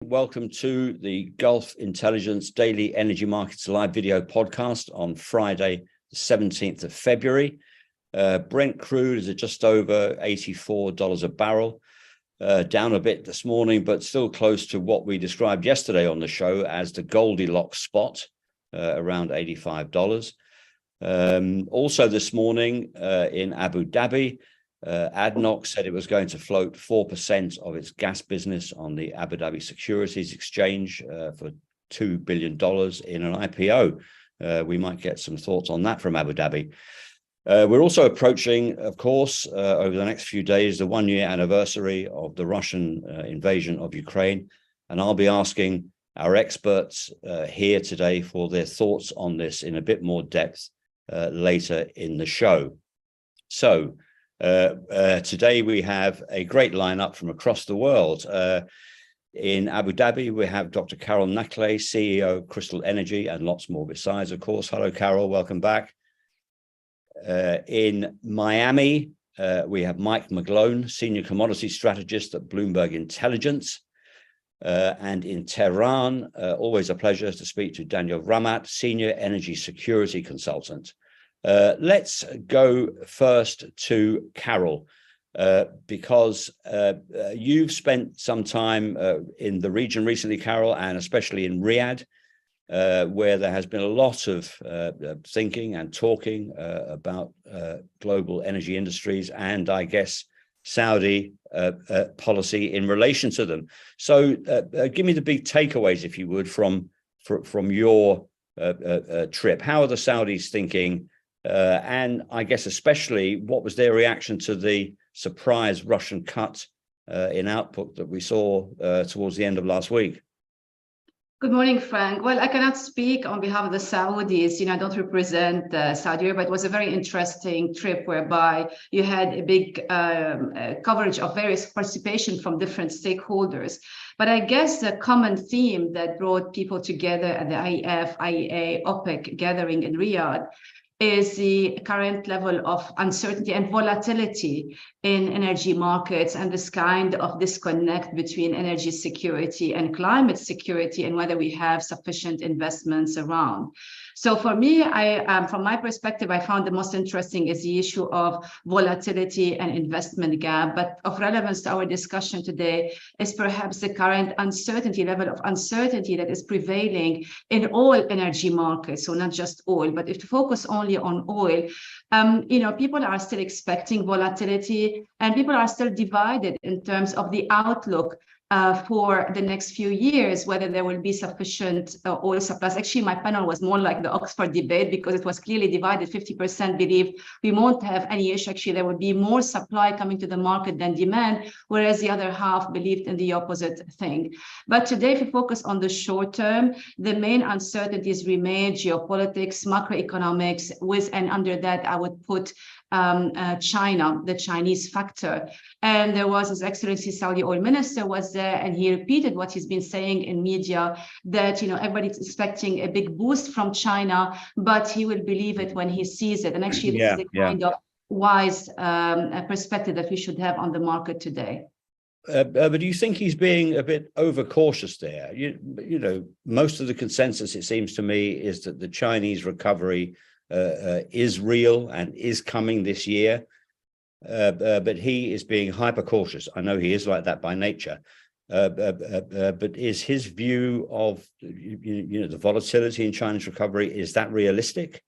Welcome to the Gulf Intelligence Daily Energy Markets Live video podcast on Friday, the 17th of February. Brent crude is at just over $84 a barrel, down a bit this morning, but still close to what we described yesterday on the show as the Goldilocks spot, around $85. Also this morning in Abu Dhabi, ADNOC said it was going to float 4% of its gas business on the Abu Dhabi Securities Exchange for $2 billion in an IPO. We might get some thoughts on that from Abu Dhabi. We're also approaching, of course, over the next few days, the one-year anniversary of the Russian invasion of Ukraine. And I'll be asking our experts here today for their thoughts on this in a bit more depth later in the show. So, today we have a great lineup from across the world. In Abu Dhabi, we have Dr. Carol Nakle, CEO of Crystal Energy, and lots more besides, of course. Hello, Carol. Welcome back. In Miami, we have Mike McGlone, Senior Commodity Strategist at Bloomberg Intelligence. And in Tehran, always a pleasure to speak to Daniel Ramat, Senior Energy Security Consultant. Let's go first to Carol, because you've spent some time in the region recently, Carol, and especially in Riyadh, where there has been a lot of thinking and talking about global energy industries and, I guess, Saudi policy in relation to them. So give me the big takeaways, if you would, from your trip. How are the Saudis thinking? And I guess especially what was their reaction to the surprise Russian cut in output that we saw towards the end of last week? Good morning, Frank. Well, I cannot speak on behalf of the Saudis. I don't represent Saudi Arabia, but it was a very interesting trip whereby you had a big coverage of various participation from different stakeholders. But I guess the common theme that brought people together at the IEF, IEA, OPEC gathering in Riyadh is the current level of uncertainty and volatility in energy markets and this kind of disconnect between energy security and climate security and whether we have sufficient investments around. So for me, from my perspective, I found the most interesting is the issue of volatility and investment gap. But of relevance to our discussion today is perhaps the current uncertainty, level of uncertainty that is prevailing in all energy markets. So not just oil, but if to focus only on oil, people are still expecting volatility and people are still divided in terms of the outlook for the next few years, whether there will be sufficient oil supplies. Actually, my panel was more like the Oxford debate because it was clearly divided. 50% believe we won't have any issue. Actually, there will be more supply coming to the market than demand, whereas the other half believed in the opposite thing. But today, if we focus on the short term, the main uncertainties remain geopolitics, macroeconomics, and under that, I would put China, the Chinese factor. And there was His Excellency Saudi oil minister was there, and he repeated what he's been saying in media, that everybody's expecting a big boost from China, but he will believe it when he sees it. And actually, this is the kind of wise perspective that we should have on the market today. But do you think he's being a bit overcautious there? Most of the consensus, it seems to me, is that the Chinese recovery is real and is coming this year, but he is being hyper cautious. I know he is like that by nature, but is his view of the volatility in China's recovery, is that realistic?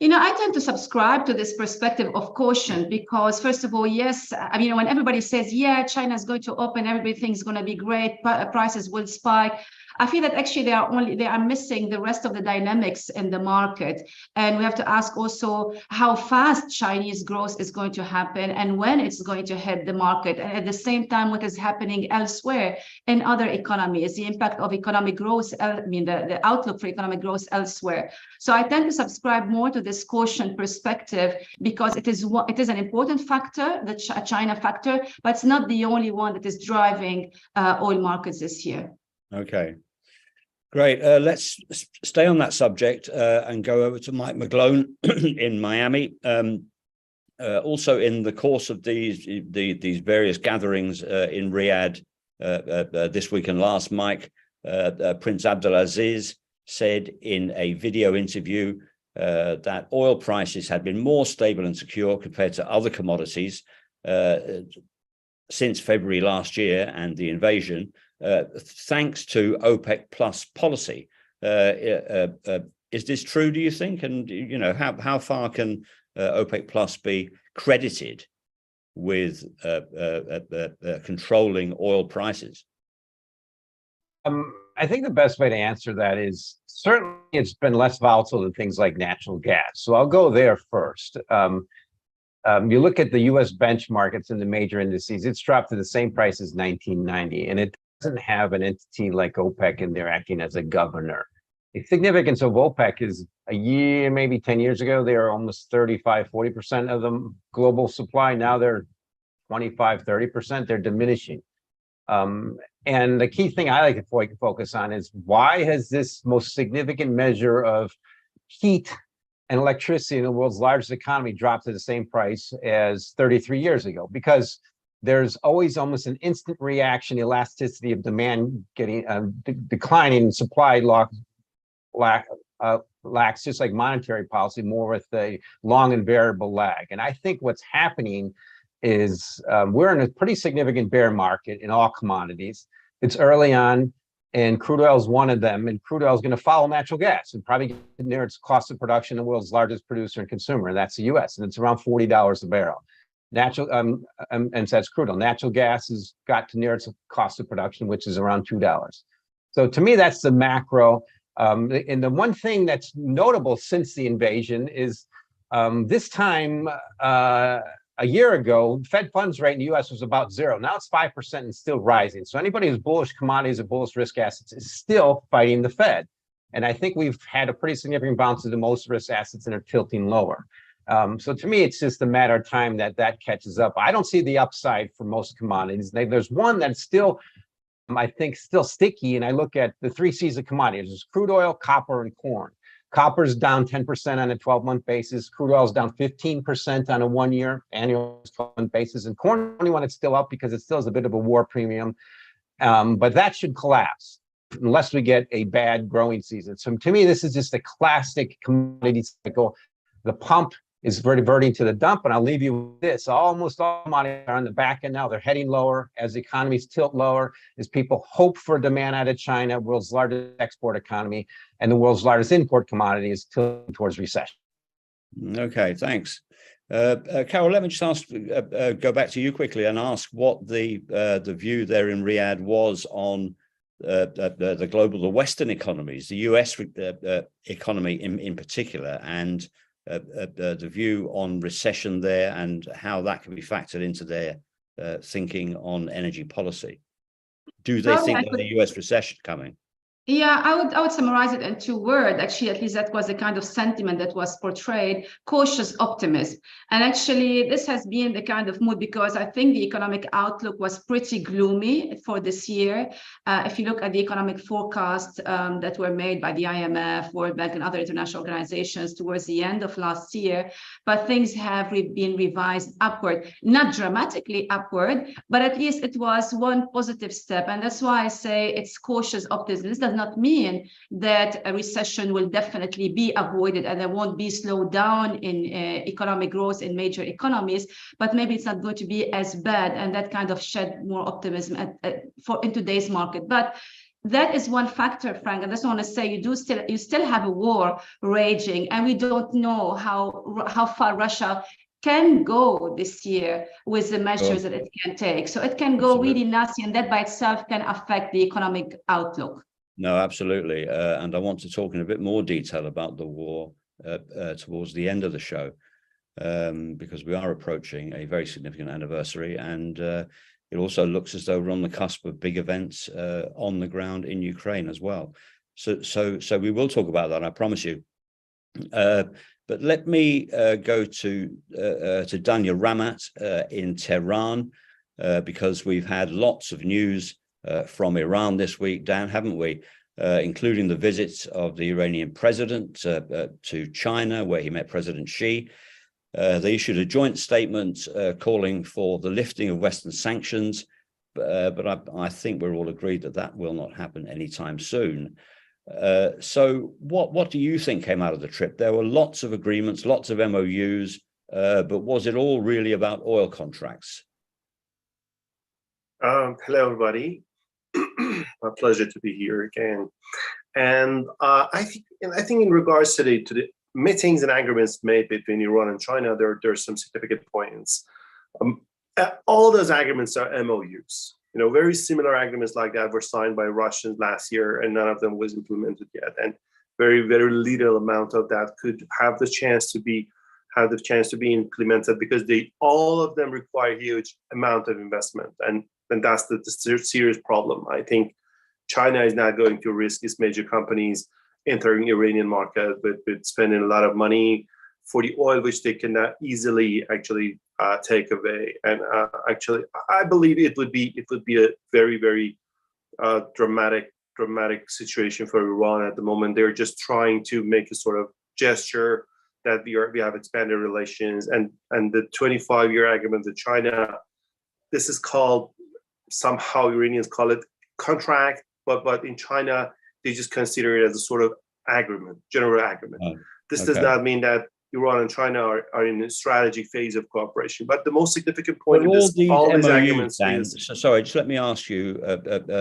I tend to subscribe to this perspective of caution because, first of all, yes, when everybody says, yeah, China is going to open, everything's going to be great, prices will spike, I feel that actually they are missing the rest of the dynamics in the market. And we have to ask also how fast Chinese growth is going to happen and when it's going to hit the market. And at the same time, what is happening elsewhere in other economies, the impact of economic growth, the outlook for economic growth elsewhere. So I tend to subscribe more to this caution perspective because it is an important factor, the China factor, but it's not the only one that is driving oil markets this year. Okay, great. Let's stay on that subject and go over to Mike McGlone in Miami. Also, in the course of these various gatherings in Riyadh, this week and last, Mike, Prince Abdulaziz said in a video interview that oil prices had been more stable and secure compared to other commodities since February last year and the invasion, thanks to OPEC plus policy. Is this true, do you think? And, you know, how far can OPEC plus be credited with controlling oil prices? I think the best way to answer that is certainly it's been less volatile than things like natural gas. So I'll go there first. You look at the US benchmark, it's in the major indices, it's dropped to the same price as 1990, and it doesn't have an entity like OPEC in there acting as a governor. The significance of OPEC is a year, maybe 10 years ago, they were almost 35, 40% of the global supply. Now they're 25, 30%, they're diminishing. And the key thing I like to focus on is why has this most significant measure of heat and electricity in the world's largest economy dropped to the same price as 33 years ago? Because there's always almost an instant reaction, elasticity of demand getting declining, supply lacks, just like monetary policy, more with a long and variable lag. And I think what's happening is we're in a pretty significant bear market in all commodities. It's early on, and crude oil is one of them. And crude oil is going to follow natural gas and probably get near its cost of production, the world's largest producer and consumer, and that's the U.S. And it's around $40 a barrel. And so that's crude oil. Natural gas has got to near its cost of production, which is around $2. So to me, that's the macro. And the one thing that's notable since the invasion is this time a year ago, Fed funds rate in the US was about 0. Now it's 5% and still rising. So anybody who's bullish commodities or bullish risk assets is still fighting the Fed. And I think we've had a pretty significant bounce into most risk assets and are tilting lower. So to me, it's just a matter of time that catches up. I don't see the upside for most commodities. There's one that's still, I think, still sticky. And I look at the 3 C's of commodities. There's crude oil, copper, and corn. Copper's down 10% on a 12-month basis. Crude oil is down 15% on a 1-year annual 12-month basis. And corn, only one it's still up because it still has a bit of a war premium. But that should collapse unless we get a bad growing season. So to me, this is just a classic commodity cycle. The pump is reverting to the dump, and I'll leave you with this. Almost all commodities are on the back end now. They're heading lower as the economies tilt lower, as people hope for demand out of China, world's largest export economy, and the world's largest import commodity is tilting towards recession. Okay, thanks. Carol, let me just ask, go back to you quickly and ask what the view there in Riyadh was on the global, the Western economies, the US economy in particular, and the view on recession there and how that can be factored into their thinking on energy policy. Do they think that the US recession coming? Yeah, I would summarize it in 2 words. Actually, at least that was the kind of sentiment that was portrayed: cautious optimism. And actually, this has been the kind of mood because I think the economic outlook was pretty gloomy for this year. If you look at the economic forecasts that were made by the IMF, World Bank, and other international organizations towards the end of last year, but things have been revised upward, not dramatically upward, but at least it was one positive step. And that's why I say it's cautious optimism. This does not mean that a recession will definitely be avoided and there won't be slowed down in economic growth in major economies, but maybe it's not going to be as bad, and that kind of shed more optimism in today's market. But that is one factor, Frank. And I just want to say you still have a war raging, and we don't know how far Russia can go this year with the measures that it can take. So it can go really nasty, and that by itself can affect the economic outlook. No, absolutely. And I want to talk in a bit more detail about the war towards the end of the show, because we are approaching a very significant anniversary, and it also looks as though we're on the cusp of big events on the ground in Ukraine as well. So we will talk about that, I promise you. But let me go to Danya Ramat in Tehran, because we've had lots of news from Iran this week, Dan, haven't we? Including the visits of the Iranian president to China, where he met President Xi. They issued a joint statement calling for the lifting of Western sanctions but I think we're all agreed that that will not happen anytime soon. So what do you think came out of the trip? There were lots of agreements, lots of MOUs, but was it all really about oil contracts? Hello, everybody. A pleasure to be here again. And I think in regards to the meetings and agreements made between Iran and China, there are some significant points. All those agreements are MOUs. Very similar agreements like that were signed by Russians last year, and none of them was implemented yet. And very, very little amount of that could have the chance to be implemented, because all of them require huge amount of investment, and that's the serious problem. I think China is not going to risk its major companies entering Iranian market with spending a lot of money for the oil, which they cannot easily actually take away. And actually, I believe it would be a very, very dramatic situation for Iran at the moment. They're just trying to make a sort of gesture that we have expanded relations, and the 25-year agreement with China. This is called, somehow Iranians call it contract, but in China they just consider it as a sort of agreement, general agreement. This does not mean that Iran and China are in a strategy phase of cooperation. But the most significant point of all these agreements sorry, just let me ask you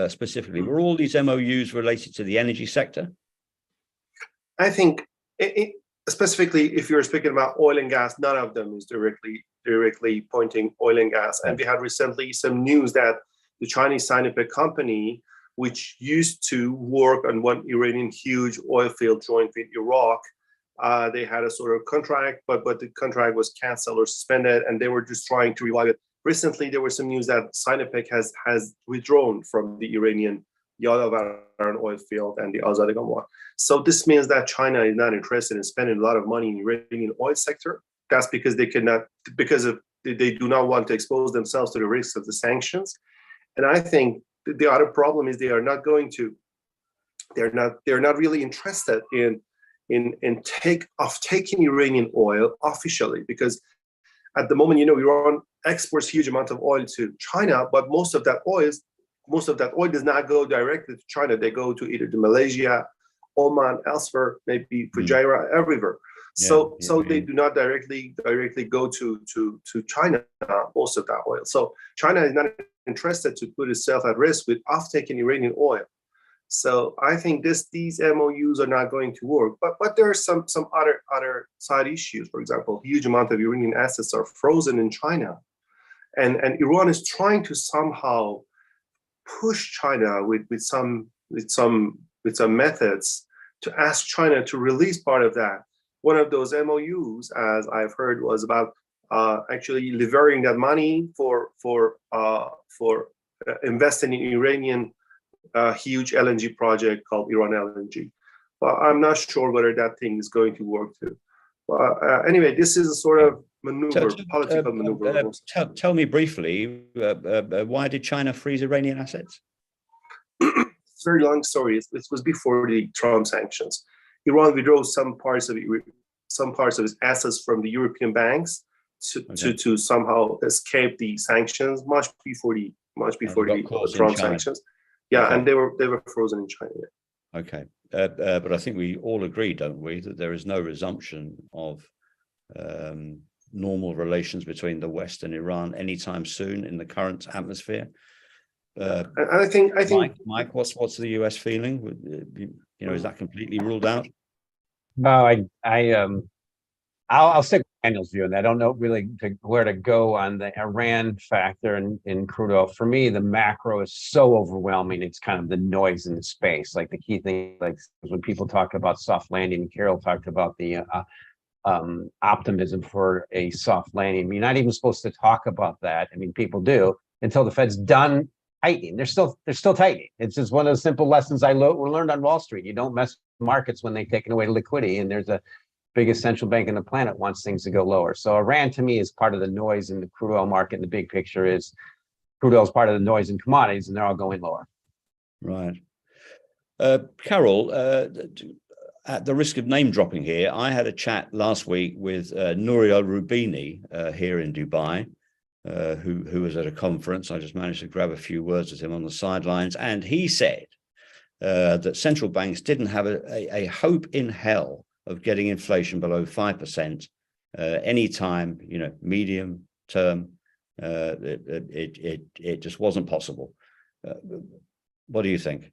specifically, were all these MOUs related to the energy sector? I think specifically, if you're speaking about oil and gas, none of them is directly pointing oil and gas. And we had recently some news that the Chinese Sinopec company, which used to work on one Iranian huge oil field joint with Iraq, they had a sort of contract, but the contract was canceled or suspended, and they were just trying to revive it. Recently, there was some news that Sinopec has withdrawn from the Iranian Yalavaran oil field and the Azadigan one. So this means that China is not interested in spending a lot of money in the Iranian oil sector. That's because they do not want to expose themselves to the risks of the sanctions. And I think the other problem is they're not really interested in taking Iranian oil officially, because at the moment, Iran exports huge amount of oil to China, but most of that oil does not go directly to China. They go to either to Malaysia, Oman, elsewhere, maybe Fujairah, everywhere. So they do not directly go to China, most of that oil. So China is not interested to put itself at risk with off-taking Iranian oil. So I think these MOUs are not going to work. But there are some other side issues. For example, huge amount of Iranian assets are frozen in China, and Iran is trying to somehow push China with some methods to ask China to release part of that. One of those MOUs, as I've heard, was about actually liberating that money for investing in Iranian huge LNG project called Iran LNG. But I'm not sure whether that thing is going to work too. Anyway, this is a sort of political maneuver. Tell me briefly, why did China freeze Iranian assets? It's a very long story. It was before the Trump sanctions. Iran withdrew some parts of its assets from the European banks to somehow escape the sanctions much before the Trump sanctions. Yeah, okay. And they were frozen in China. Yeah. Okay, but I think we all agree, don't we, that there is no resumption of normal relations between the West and Iran anytime soon in the current atmosphere. I think Mike, what's the US feeling? Is that completely ruled out? No, I'll stick with Daniel's view, and I don't know really where to go on the Iran factor in crude oil. For me, the macro is so overwhelming. It's kind of the noise in the space. Like the key thing, like when people talk about soft landing, Carol talked about the optimism for a soft landing. I mean, you're not even supposed to talk about that. I mean, people do until the Fed's done tightening. They're still tightening. It's just one of the simple lessons I learned on Wall Street. You don't mess with markets when they've taken away liquidity, and there's a biggest central bank on the planet wants things to go lower. So Iran, to me, is part of the noise in the crude oil market. And the big picture is crude oil is part of the noise in commodities, and they're all going lower. Right. Carol, at the risk of name dropping here, I had a chat last week with Nouriel Roubini here in Dubai. who was at a conference. I just managed to grab a few words with him on the sidelines, and he said that central banks didn't have a hope in hell of getting inflation below 5% anytime, medium term. It just wasn't possible. What do you think?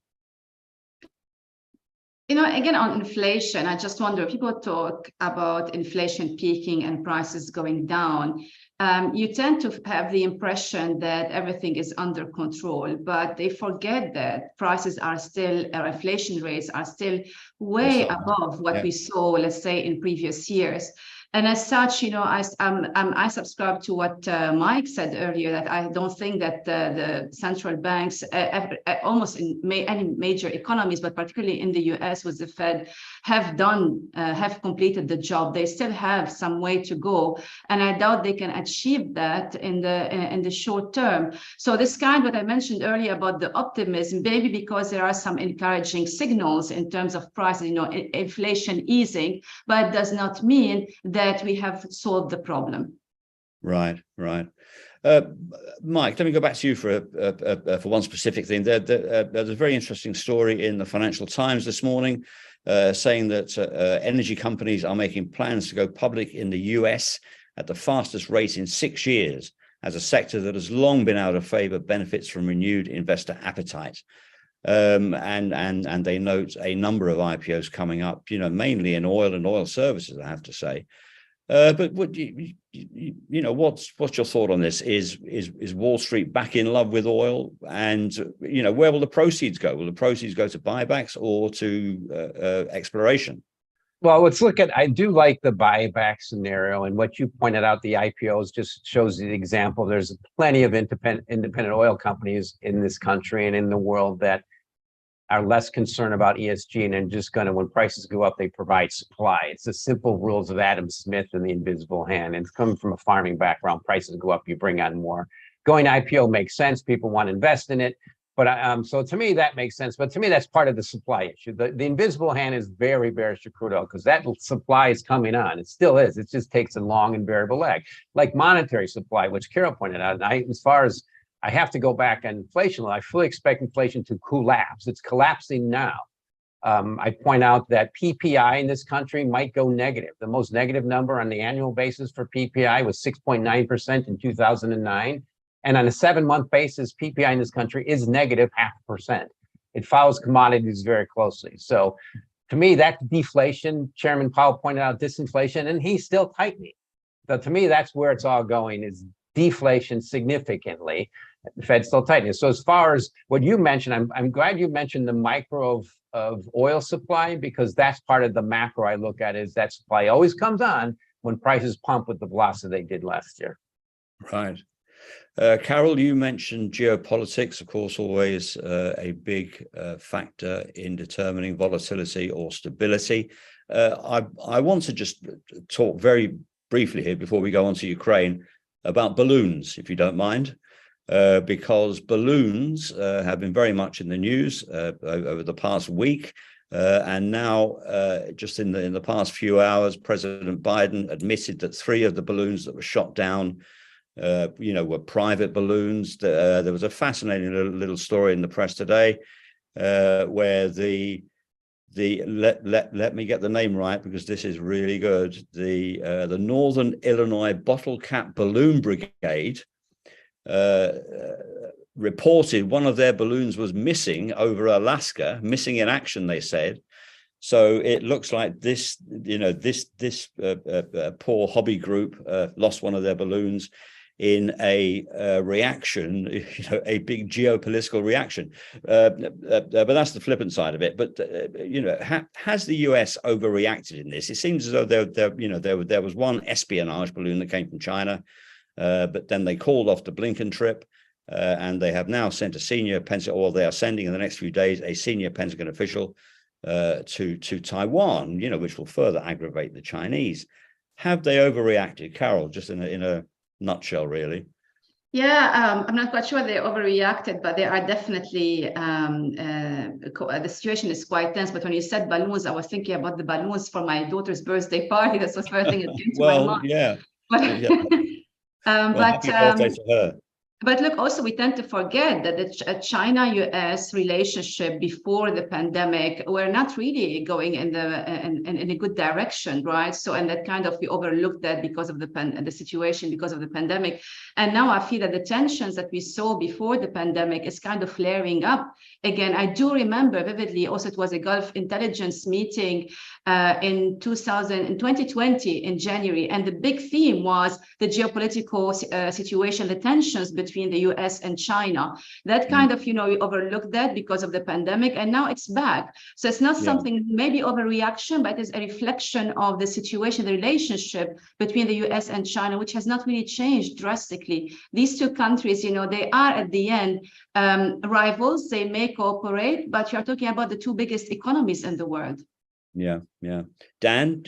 Again, on inflation, I just wonder, people talk about inflation peaking and prices going down. You tend to have the impression that everything is under control, but they forget that prices are still, or inflation rates are still way above what we saw, let's say, in previous years. And as such, I subscribe to what Mike said earlier, that I don't think that the central banks, almost in any major economies, but particularly in the US with the Fed, have completed the job. They still have some way to go, and I doubt they can achieve that in the short term. So this what I mentioned earlier about the optimism, maybe because there are some encouraging signals in terms of prices, inflation easing, but it does not mean that we have solved the problem. Right. Mike, let me go back to you for one specific thing. There's a very interesting story in the Financial Times this morning saying that energy companies are making plans to go public in the US at the fastest rate in 6 years, as a sector that has long been out of favor benefits from renewed investor appetite. And they note a number of IPOs coming up, mainly in oil and oil services, I have to say. But what what's your thought on this? Is Wall Street back in love with oil? And where will the proceeds go? Will the proceeds go to buybacks or to exploration? Well, let's look at, I do like the buyback scenario, and what you pointed out, the IPOs just shows the example. There's plenty of independent oil companies in this country and in the world that are less concerned about ESG and then just going to, when prices go up, they provide supply. It's the simple rules of Adam Smith and the invisible hand. And coming from a farming background, prices go up, you bring on more. Going to IPO makes sense. People want to invest in it. But so to me, that makes sense. But to me, that's part of the supply issue. The invisible hand is very bearish to crude oil because that supply is coming on. It still is. It just takes a long and variable lag, like monetary supply, which Carol pointed out. And as far as I have to go back on inflation, I fully expect inflation to collapse. It's collapsing now. I point out that PPI in this country might go negative. The most negative number on the annual basis for PPI was 6.9% in 2009. And on a 7-month basis, PPI in this country is negative 0.5%. It follows commodities very closely. So to me, that's deflation. Chairman Powell pointed out disinflation, and he's still tightening. So to me, that's where it's all going, is deflation significantly. The Fed's still tightening. So as far as what you mentioned, I'm glad you mentioned the micro of oil supply, because that's part of the macro I look at, is that supply always comes on when prices pump with the velocity they did last year. Right. Carol, you mentioned geopolitics, of course, always a big factor in determining volatility or stability. I want to just talk very briefly here before we go on to Ukraine about balloons, if you don't mind, because balloons have been very much in the news over the past week. And now, just in the past few hours, President Biden admitted that 3 of the balloons that were shot down were private balloons. There was a fascinating little story in the press today where let me get the name right, because this is really good. The Northern Illinois Bottle Cap Balloon Brigade reported one of their balloons was missing over Alaska, missing in action, they said. So it looks like this poor hobby group lost one of their balloons in a reaction, a big geopolitical reaction. But that's the flippant side of it. But has the US overreacted in this? It seems as though there was one espionage balloon that came from China, but then they called off the Blinken trip, and they have now sent a senior Pentagon, or they are sending in the next few days a senior Pentagon official to Taiwan, which will further aggravate the Chinese. Have they overreacted, Carol? Just in a nutshell, really. Yeah, I'm not quite sure they overreacted, but they are definitely, the situation is quite tense. But when you said balloons, I was thinking about the balloons for my daughter's birthday party. That's the first thing that came to my mind. Yeah. But, yeah. Happy birthday to her. But look, also we tend to forget that the China-US relationship before the pandemic were not really going in a good direction, right? So, and that kind of we overlooked that because of the situation, because of the pandemic. And now I feel that the tensions that we saw before the pandemic is kind of flaring up again. I do remember vividly. Also, it was a Gulf intelligence meeting in 2020 in January, and the big theme was the geopolitical situation, the tensions between the US and China. That kind of, we overlooked that because of the pandemic, and now it's back. So it's not something maybe overreaction, but it's a reflection of the situation, the relationship between the US and China, which has not really changed drastically. These two countries, they are at the end rivals. They may cooperate, but you're talking about the two biggest economies in the world. Yeah. Dan,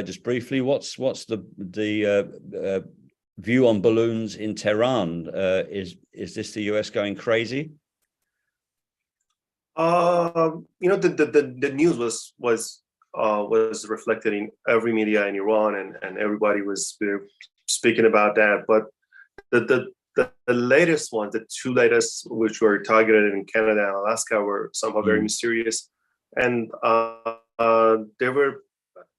just briefly, what's the view on balloons in Tehran? Is this the US going crazy? The news was reflected in every media in Iran, and everybody was speaking about that. But the latest ones, the two latest, which were targeted in Canada and Alaska, were somehow very mysterious, and there were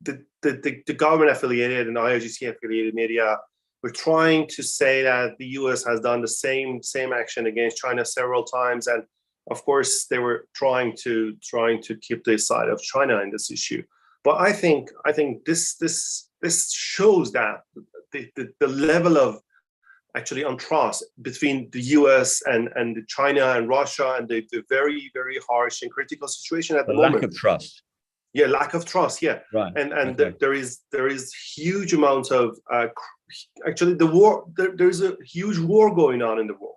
the government affiliated and IRGC affiliated media were trying to say that the US has done the same action against China several times, and of course they were trying to keep the side of China in this issue. But I think this shows that the level of actually untrust between the US and China and Russia, and the very, very harsh and critical situation at the moment. Lack of trust. Yeah, lack of trust. Yeah, right. And okay. there is huge amount of actually the war. There's a huge war going on in the world.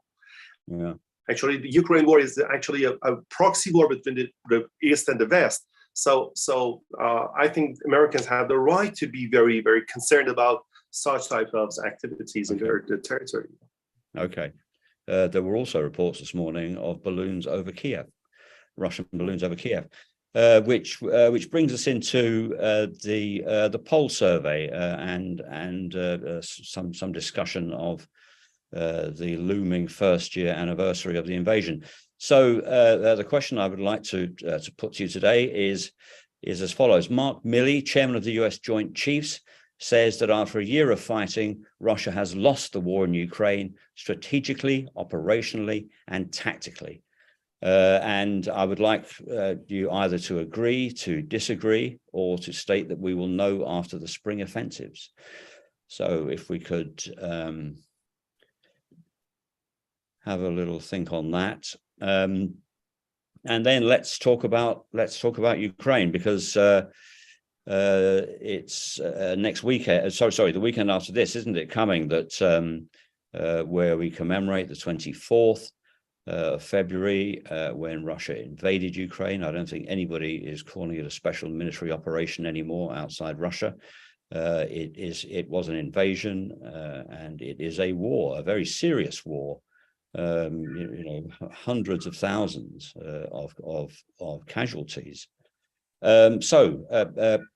Yeah. Actually, the Ukraine war is actually a proxy war between the East and the West. So I think Americans have the right to be very, very concerned about such type of activities in their territory. Okay. There were also reports this morning of balloons over Kiev, Russian balloons over Kiev. Which brings us into the poll survey and some discussion of the looming first-year anniversary of the invasion. So the question I would like to put to you today is as follows: Mark Milley, chairman of the U.S. Joint Chiefs, says that after a year of fighting, Russia has lost the war in Ukraine strategically, operationally, and tactically. And I would like you either to agree, to disagree, or to state that we will know after the spring offensives. So if we could have a little think on that, and then let's talk about Ukraine, because it's next weekend. Sorry, the weekend after this, isn't it? Coming that where we commemorate the 24th. February, when Russia invaded Ukraine. I don't think anybody is calling it a special military operation anymore outside Russia. It was an invasion, and it is a war, a very serious war. Hundreds of thousands of casualties. So,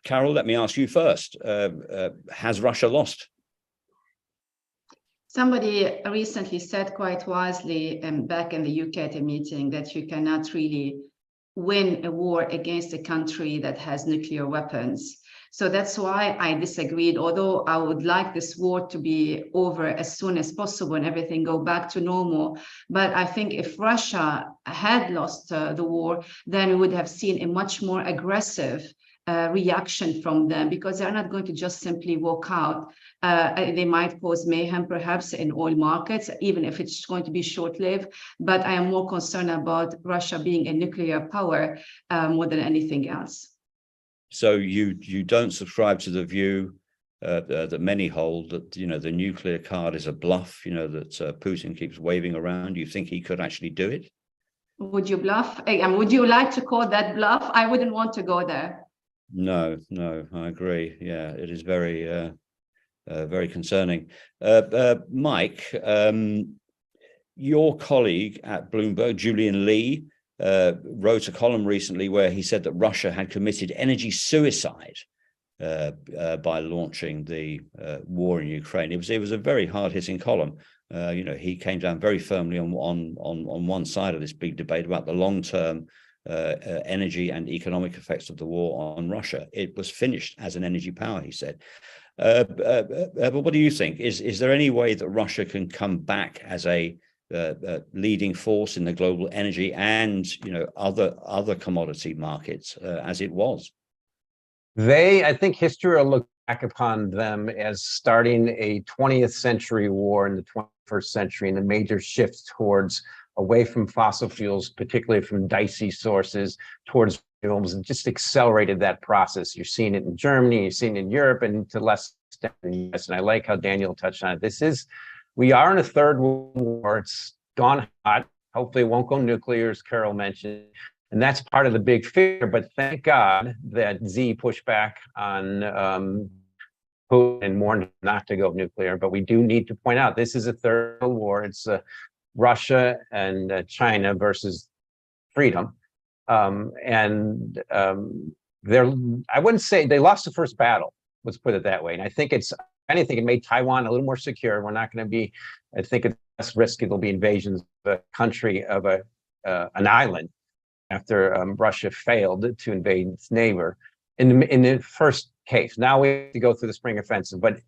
Carol, let me ask you first. Has Russia lost? Somebody recently said quite wisely back in the UK at a meeting that you cannot really win a war against a country that has nuclear weapons. So that's why I disagreed, although I would like this war to be over as soon as possible and everything go back to normal. But I think if Russia had lost the war, then we would have seen a much more aggressive reaction from them, because they're not going to just simply walk out. They might cause mayhem perhaps in oil markets, even if it's going to be short-lived. But I am more concerned about Russia being a nuclear power more than anything else. So you don't subscribe to the view that many hold that the nuclear card is a bluff, that Putin keeps waving around. You think he could actually do it? Would you bluff? Would you like to call that bluff? I wouldn't want to go there. No, I agree. Yeah, it is very, very concerning. Mike, your colleague at Bloomberg, Julian Lee, wrote a column recently where he said that Russia had committed energy suicide by launching the war in Ukraine. It was a very hard-hitting column. He came down very firmly on one side of this big debate about the long-term energy and economic effects of the war on Russia. It was finished as an energy power, he said. But what do you think? Is there any way that Russia can come back as a leading force in the global energy and other commodity markets as it was? I think history will look back upon them as starting a 20th century war in the 21st century, and a major shift towards away from fossil fuels, particularly from dicey sources, towards renewables, and just accelerated that process. You're seeing it in Germany, you're seeing it in Europe, and to less extent in the US. And I like how Daniel touched on it. We are in a third world war. It's gone hot. Hopefully it won't go nuclear, as Carol mentioned. And that's part of the big fear. But thank God that Z pushed back on Putin and warned him not to go nuclear. But we do need to point out, this is a third world war. It's Russia and China versus freedom. I wouldn't say they lost the first battle. Let's put it that way. And I think it made Taiwan a little more secure. We're not going to be, I think it's less risky. There'll be invasions of a country, of an island, after Russia failed to invade its neighbor in the first case. Now we have to go through the spring offensive, but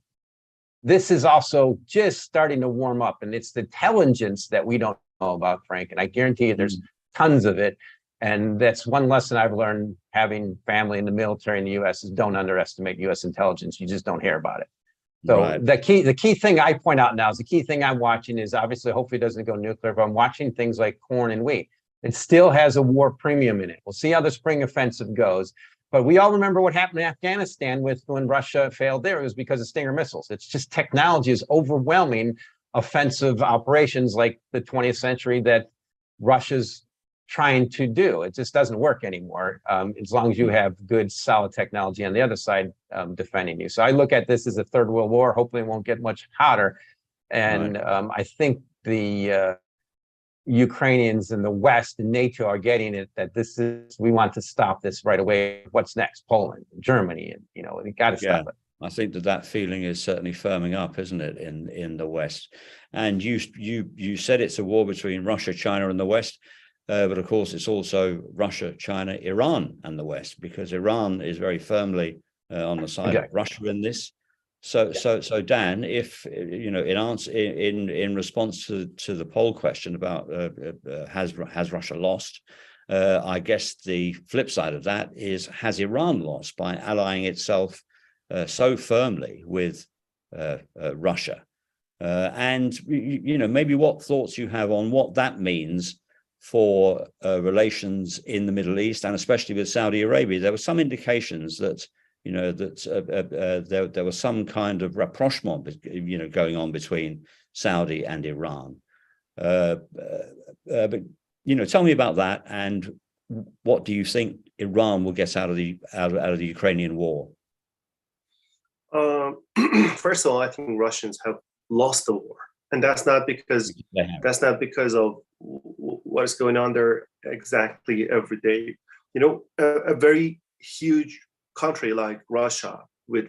this is also just starting to warm up, and it's the intelligence that we don't know about, Frank. And I guarantee you there's tons of it. And that's one lesson I've learned having family in the military in the US is don't underestimate US intelligence. You just don't hear about it. So right. The key thing I point out now is the key thing I'm watching is obviously, hopefully it doesn't go nuclear, but I'm watching things like corn and wheat. It still has a war premium in it. We'll see how the spring offensive goes. But we all remember what happened in Afghanistan when Russia failed there. It was because of Stinger missiles. It's just technology is overwhelming offensive operations like the 20th century that Russia's trying to do. It just doesn't work anymore as long as you have good, solid technology on the other side defending you. So I look at this as a third world war. Hopefully it won't get much hotter. And right. I think the Ukrainians in the West and NATO are getting it, that we want to stop this right away. What's next? Poland, Germany, and we got to stop it. I think that feeling is certainly firming up, isn't it, in the West? And you said it's a war between Russia, China, and the West. But of course, it's also Russia, China, Iran, and the West, because Iran is very firmly on the side of Russia in this. So Dan, if in response to the poll question about has Russia lost, I guess the flip side of that is, has Iran lost by allying itself so firmly with Russia? And maybe what thoughts you have on what that means for relations in the Middle East, and especially with Saudi Arabia. There were some indications that there was some kind of rapprochement, going on between Saudi and Iran. But tell me about that, and what do you think Iran will get out of the Ukrainian war? First of all, I think Russians have lost the war, and that's not because of what is going on there exactly every day. A very huge country like Russia with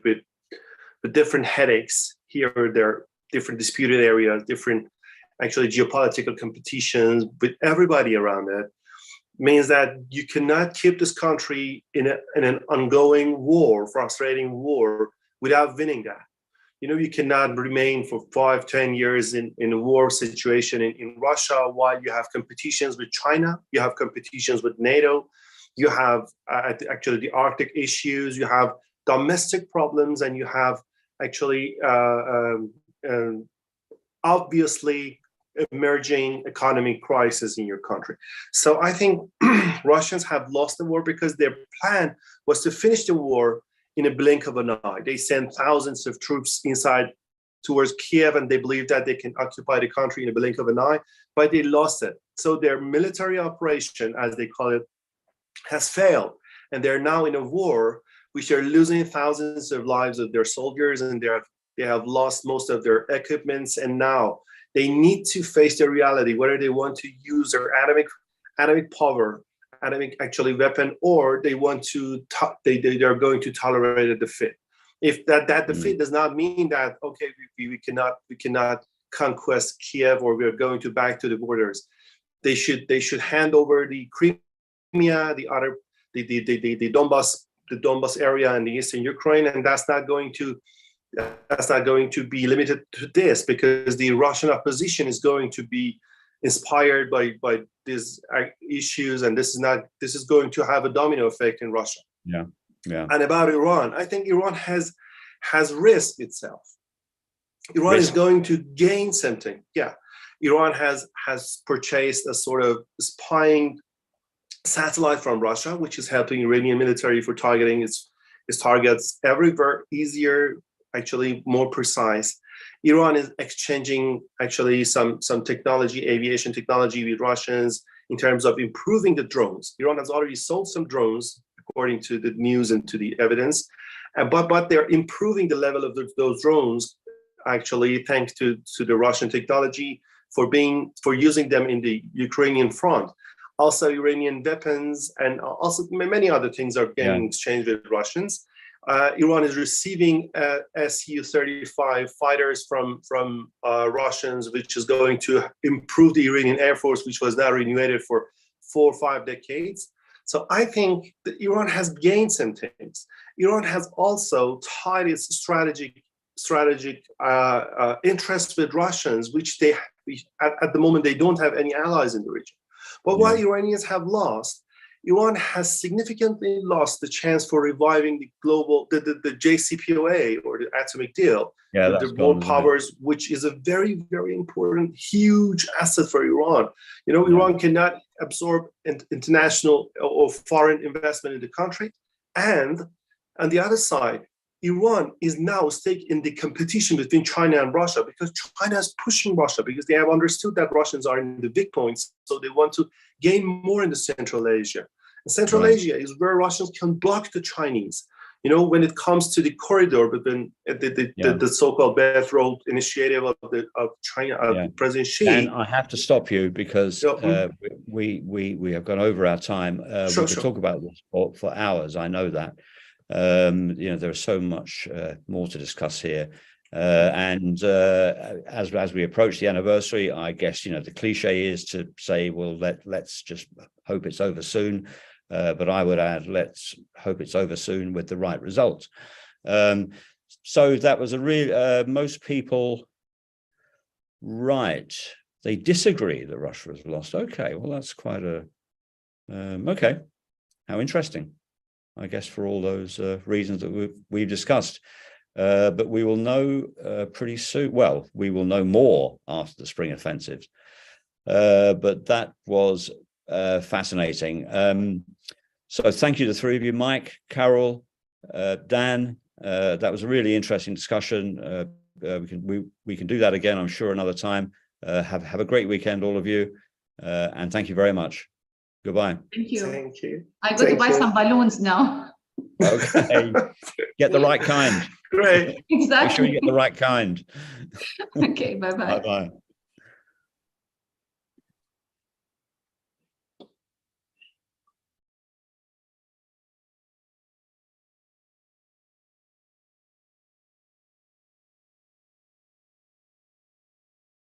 different headaches here or there, different disputed areas, different actually geopolitical competitions with everybody around it, means that you cannot keep this country in an ongoing war, frustrating war, without winning that. You cannot remain for 5-10 years in a war situation in Russia while you have competitions with China, you have competitions with NATO, you have actually the Arctic issues, you have domestic problems, and you have actually obviously emerging economic crisis in your country. So I think Russians have lost the war because their plan was to finish the war in a blink of an eye. They sent thousands of troops inside towards Kiev, and they believe that they can occupy the country in a blink of an eye, but they lost it. So their military operation, as they call it, has failed. And they're now in a war which they're losing thousands of lives of their soldiers, and they have lost most of their equipments. And now they need to face the reality, whether they want to use their atomic power atomic actually weapon, or they want to they are going to tolerate a defeat. If that defeat does not mean that okay, we cannot conquest Kiev, or we are going to back to the borders, they should hand over the Crimea, the Donbas area and the eastern Ukraine, and that's not going to be limited to this, because the Russian opposition is going to be inspired by these issues, and this is going to have a domino effect in Russia. Yeah. And about Iran, I think Iran has risked itself. Iran is going to gain something. Yeah, Iran has purchased a sort of spying satellite from Russia, which is helping Iranian military for targeting its targets everywhere easier, actually more precise. Iran is exchanging actually some technology, aviation technology, with Russians in terms of improving the drones. Iran has already sold some drones, according to the news and to the evidence, but they're improving the level of those drones, actually, thanks to the Russian technology, for using them in the Ukrainian front. Also, Iranian weapons and also many other things are getting exchanged with Russians. Iran is receiving Su-35 fighters from Russians, which is going to improve the Iranian Air Force, which was now renewed for 4 or 5 decades. So I think that Iran has gained some things. Iran has also tied its strategic interests with Russians, which at the moment they don't have any allies in the region. But what Iranians have lost, Iran has significantly lost the chance for reviving the JCPOA, or the atomic deal, with the world powers, which is a very, very important, huge asset for Iran. Iran cannot absorb international or foreign investment in the country. And on the other side, Iran is now stake in the competition between China and Russia, because China is pushing Russia, because they have understood that Russians are in the big points, so they want to gain more in the Central Asia. And Central Asia is where Russians can block the Chinese. When it comes to the corridor between the so-called Belt Road initiative of China, President Xi. And I have to stop you because we have gone over our time. We could talk about this for hours. I know that. There's so much more to discuss here. And as we approach the anniversary, I guess, the cliche is to say, well, let's just hope it's over soon. But I would add, let's hope it's over soon with the right result. So that was a real, most people, they disagree that Russia has lost. Okay, well, that's quite okay. How interesting, I guess, for all those reasons that we've discussed. But we will know pretty soon. Well, we will know more after the spring offensive. But that was fascinating. So thank you to the three of you, Mike, Carol, Dan. That was a really interesting discussion. We can do that again, I'm sure, another time. Have a great weekend, all of you. And thank you very much. Goodbye. Thank you. Thank you. I got to buy some balloons now. Okay. Get the right kind. Great. Exactly. Make sure you get the right kind. Okay, bye-bye. Bye-bye.